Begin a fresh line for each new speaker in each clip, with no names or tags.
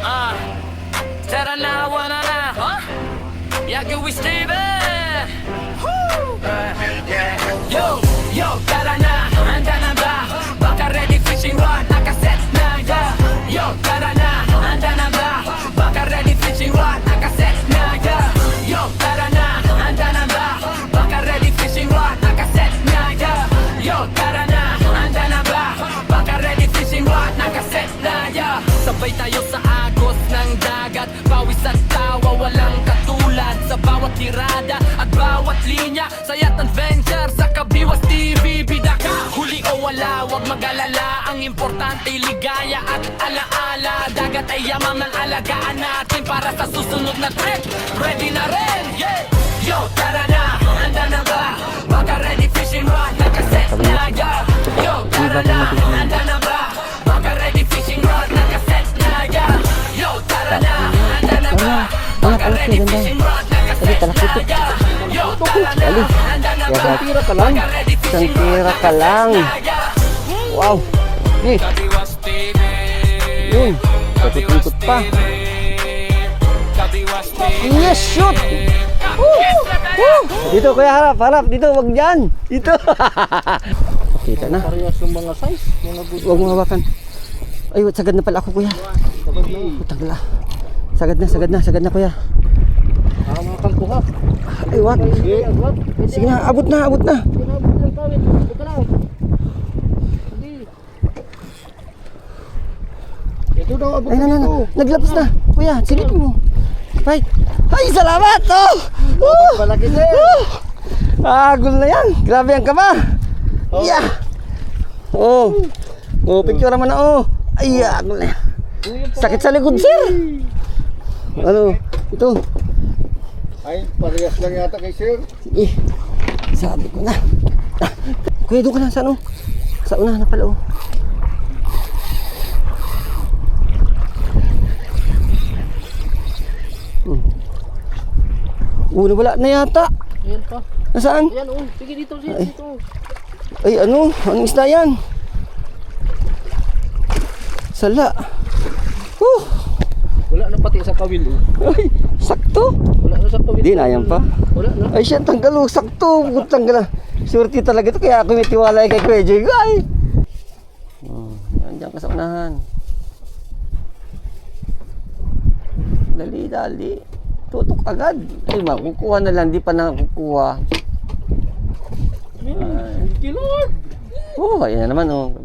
Tara na, wana na, Yagi we Steven. Yo, tara na, handa na ba? Baka ready fishing rod, nakaset na, yeah. Yo, tara na, handa na ba? Baka ready fishing rod, nakaset na, yeah. Yo, tara na, handa na ba? Baka ready fishing rod, nakaset na, yeah. Yo, tara na, handa na ba? Baka ready fishing rod, nakaset na, yeah. Sabay tayo sa agos ng dagat, pawis at tawa, walang katulad sa bawat tirada at bawat linya. Saya't adventure sa Kabiwas TV, bida ka, huli o wala, wag mag-alala. Ang importante ligaya at alaala. Dagat ay yamang ng alagaan natin para sa susunod na trip. Ready na rin, yeah. Yo, tara na, handa na ba? Baka ready fishing rod, nakaset na, yeah. Yo, tara na, handa na ba? Baka ready fishing rod, nakaset na, yeah. Yo, tara na, handa na ba? Baka ready fishing rod, nakaset na, yeah. Yo, tara na, handa na ba?
Isang tira ka lang. Isang tira ka lang. Wow. Eh. Yun. Ikot-ikot pa. Yes, shoot. Dito kuya, harap, harap. Dito, wag dyan. Dito. Kita na.
Parehas yung mga size, mga good.
Huwag mo hawakan. Ay, sagad na pala ako kuya. Putang la. Sagad na kuya.
Tama kang kuha.
Ay, wag. Sige na, abot na.
Pinabot ng kawit. Ito lang. Hindi. Ito daw abot
Ay,
na
na.
ito.
Naglabas na. Kuya, silipin mo. Right. Ay, salamat. Oh.
Malaki sir.
Agol na yan. Grabe ang kaba. Yeah. Oh. Oh, picture naman na. Oh. Ay, agol na yan. Sakit sa likod, sir. Ano? Ito.
Ay, parehas lang yata kay sir.
Eh, sabi ko na. Kuya, doon ka na sa ano? Sa unahan na pala, oh. Wala na yata.
Ayan pa.
Nasaan?
Ayan oh. Sige dito sir.
Ay.
Dito.
Ay, ano? Anong isda yan? Sala.
Wala na pati sa kawil oh.
Ay, sakto.
Wala na sa kawil.
Di na, yan pa.
Wala na.
Ay, siya, tanggal, oh. Sakto. Tanggal. Surti talaga ito. Kaya ako may tiwala kay Kuya Joy. Ay! Nandiyan ka sa unahan. Dali. Tutok agad. Ay, makukuha na lang. Di pa nakukuha.
Thank you Lord.
Oh, ayan na naman, oh.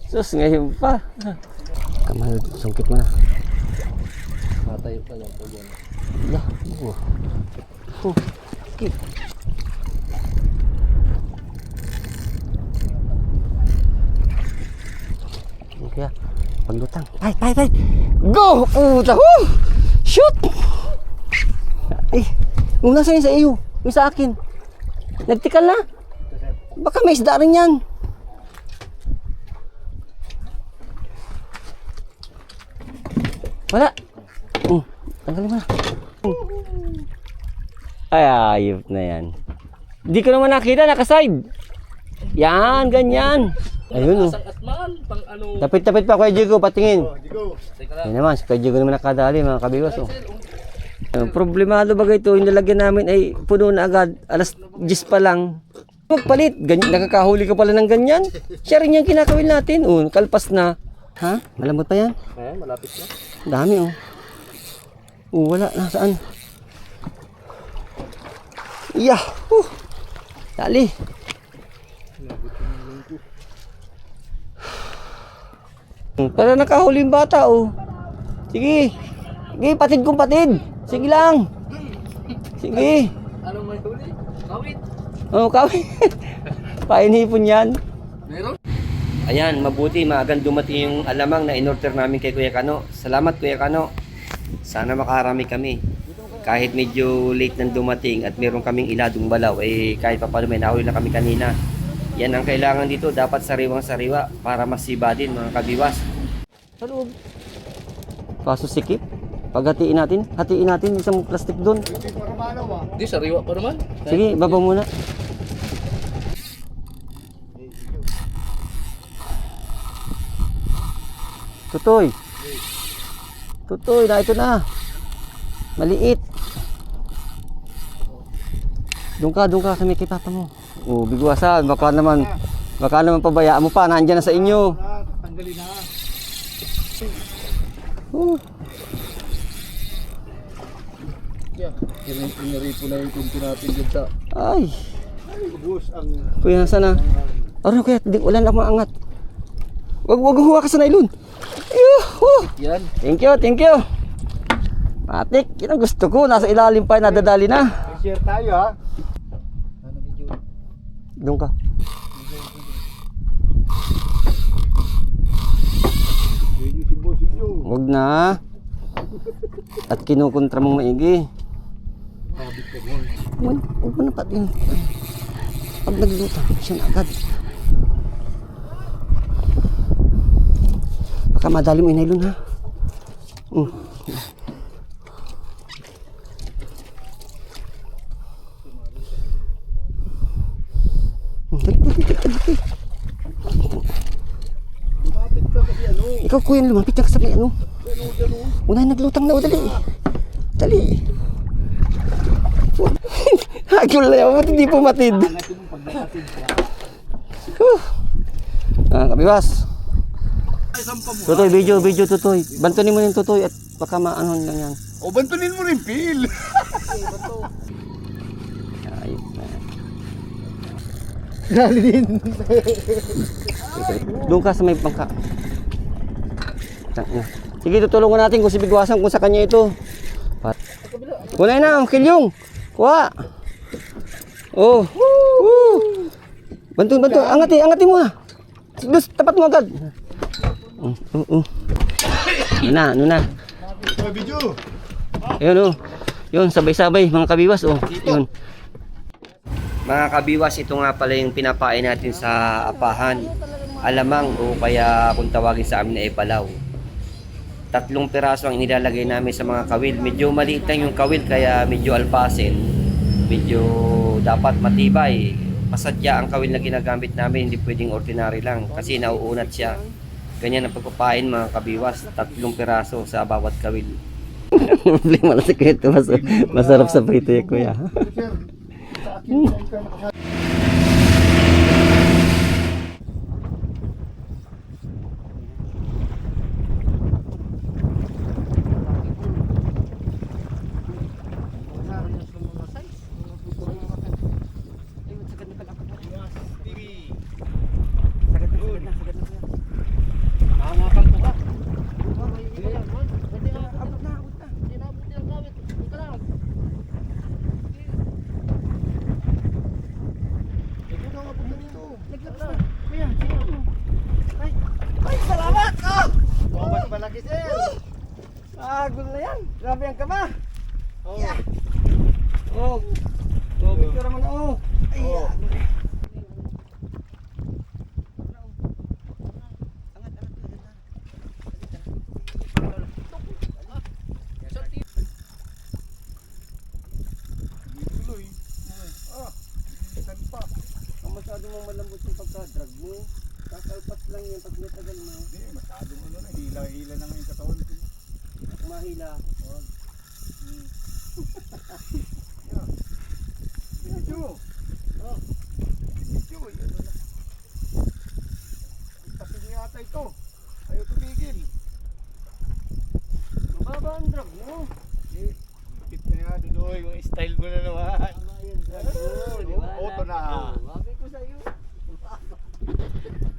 Sus, ngayon pa. Kamal, sungkit mo na.
Matayo ka lang po dyan.
Yeah. Okay. Kaya, paglutang. Tay. Go! Puta! Woo! Shoot! Eh, yung nasa yun sa iyo. Yung sa akin. Nagtikal na. Baka may isda rin yan. Wala. Tanggalin mo na. Ay, ayop na yan. Hindi ko naman nakita, nakaside. Yan, ganyan. Ayun, oh.
Asman, pang ano.
Tapit-tapit pa, Kuya Jigo, patingin.
Digo.
Yan naman, si Kuya Jigo naman nakadali, mga kabiwas, oh. Problemado bagay ito, yung nalagyan namin ay puno na agad, alas 10 pa lang. Magpalit, nakakahuli ka pala ng ganyan. Siya rin yung kinakawin natin, oh, kalpas na. Ha? Malambot pa yan?
Ayan, malapit na.
Dami, oh. Oh, wala, nasaan? Yeah, dali. Para nakahuli yung bata, oh. Sige, patid kong patid. Sige lang. Sige.
Anong may huli? Kawit.
Oh, kawit. Painipon yan.
Meron?
Ayan, mabuti maagang dumating yung alamang na inorder namin kay Kuya Kano. Salamat Kuya Kano. Sana makarami kami. Kahit medyo late nang dumating at meron kaming iladong balaw, eh kahit pa paano may nahuli na kami kanina. Yan ang kailangan dito, dapat sariwang-sariwa para masiba din mga kabiwas. Sa loob. Paso sikip. Pag hatiin natin isang plastic doon.
Di, sariwa pa naman.
Sige, baba muna. Tutoy. Tutoy na, ito na. Maliit. Doon ka sa may kay papa mo. Oh, bigwasan, baka naman pabayaan mo pa, nandiyan na sa inyo.
Tanggalin na.
Oh.
Yeah, iniripo na yung kunti natin dyan sa...
Ay,
Ubus ang...
kuya, nasaan na? Aro, kuya, wala lang maangat. Wag huwa ka sa nylon. Yuhu!
Yan.
Thank you. Matik, yun ang gusto ko. Nasa ilalim pa, nadadali na.
Share tayo ha. Ano video?
Doon ka.
Video si boss yun.
Huwag na. At kinukontra mong maigi.
Habit ka mo.
Huwag mo na pa din. Pag naglutang, siya na agad. Baka madali mo yung nylon ha. Dali.
Lumapit ka kasi ano.
Ikaw kuya, lumapit ka sa may ano. Unahin naglutang na, dali. Dali. Hagol na yan, ba't hindi pumatid? Kabiwas. Tutoy, video, tutoy. Bantunin mo yung tutoy at baka maanohan lang yan.
O bantunin mo rin, Phil.
Ayos na.
Dali din.
Doon ka sa may bangka. Sige, tutulungan natin kung si Bigwasan kung sa kanya ito. Kunay na, Kilyong. Kuha. Oh. Woo. Bantu. Angatin mo ha. Dus, tapat mo agad. Ano na.
Video.
Ayun oh. Yun, sabay-sabay mga kabiwas oh. Yun. Mga kabiwas, ito nga pala yung pinapain natin sa apahan. Alamang o kaya kung tawagin sa amin ay palaw. 3 piraso ang inilalagay namin sa mga kawil. Medyo maliit lang yung kawil kaya medyo alpasin. Medyo dapat matibay. Pasadya ang kawil na ginagamit namin, hindi pwedeng ordinary lang kasi nauunat siya. Ganyan ang pagpapain mga kabiwas, 3 piraso sa bawat kawil. Problema na si Kuya ito, masarap sa prito ya Kuya.
Sa akin,
Agol na yan. Grabe ang kaba. Yeah. Oh. Oh, picture mo na oh. Ay, agol na. Masyado mong malambot yung pagka-drag mo. Kakalpas lang yan pag natagal mo.
Hindi, masyadong ano na, hila-hila na ngayon katawan ko.
Mahila.
Video. Oh. Video, yan na. Tapos niya ata ito. Ayaw tumigil.
Mababa ang drag mo.
Eh, tip na yan, Dudoy. Yung style mo na naman.
Tama yung drag mo. Di ba?
Auto na.
Bagay ko sa iyo.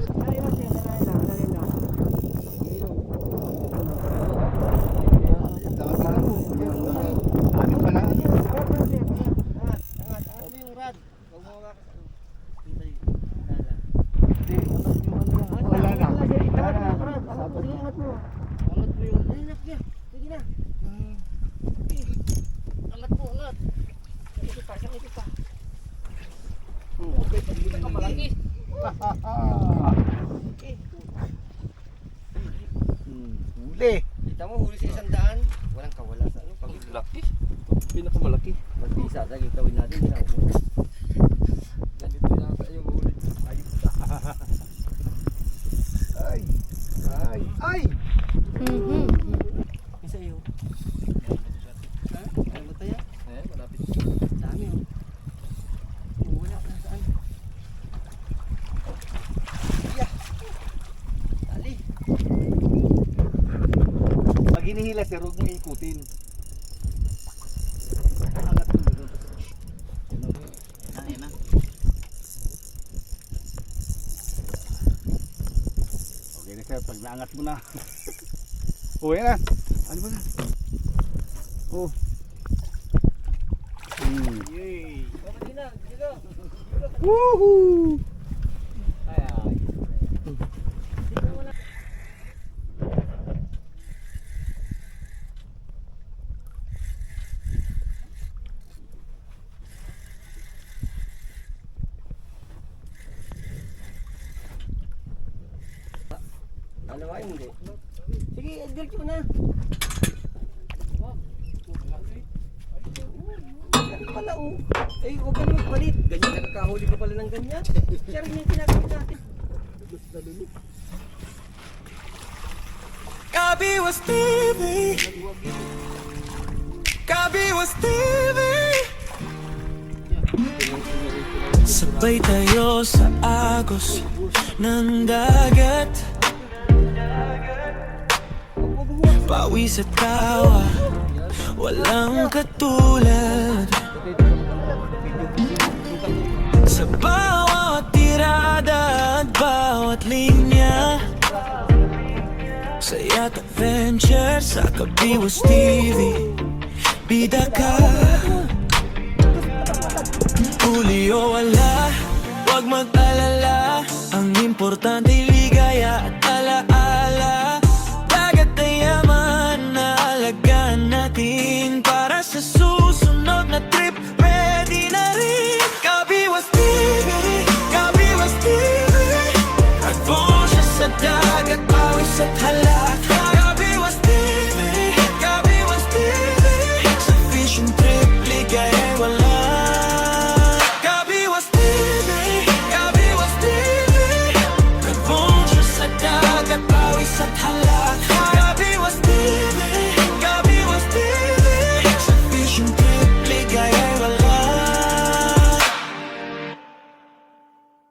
Kaya siya, kanain lang.
Ano pa na? Wala na. Huli.
Kita mo, huli sa 100. Walang kawala sa ano. Pag laki. Pinakamalaki. Mag-isa, laging tawin natin. Ganito na yung huli.
Ay. Ay. Ay.
Isa
hinihila sir, huwag mo ikutin. Angat mo dito.
Yan na.
Okay na sir, pag naangat mo na. Oh, yan na. Ano ba na? Oh.
Yay! Okay na, dito.
Woohoo!
Ay, ay.
Alawain mo, hindi. Sige, diretso mo na. Yan pala, oh. Eh, huwag ka na magpalit. Ganyan, nakakahuli ko pala ng ganyan. Siya rin yung ginagawa natin.
Kabiwas TV. Kabiwas TV. Sabay tayo sa agos ng dagat. Pawis at tawa, walang katulad. Sa bawat tirada at bawat linya, saya't adventure sa Kabiwas TV. Bida ka, huli o wala, huwag mag-alala. Ang importante ligaya at alaala. Dagat ay yaman na alagaan natin. Para sa susunod na trip, ready na rin. Kabiwas TV, Kabiwas TV. Adventure sa dagat, pawis at hala.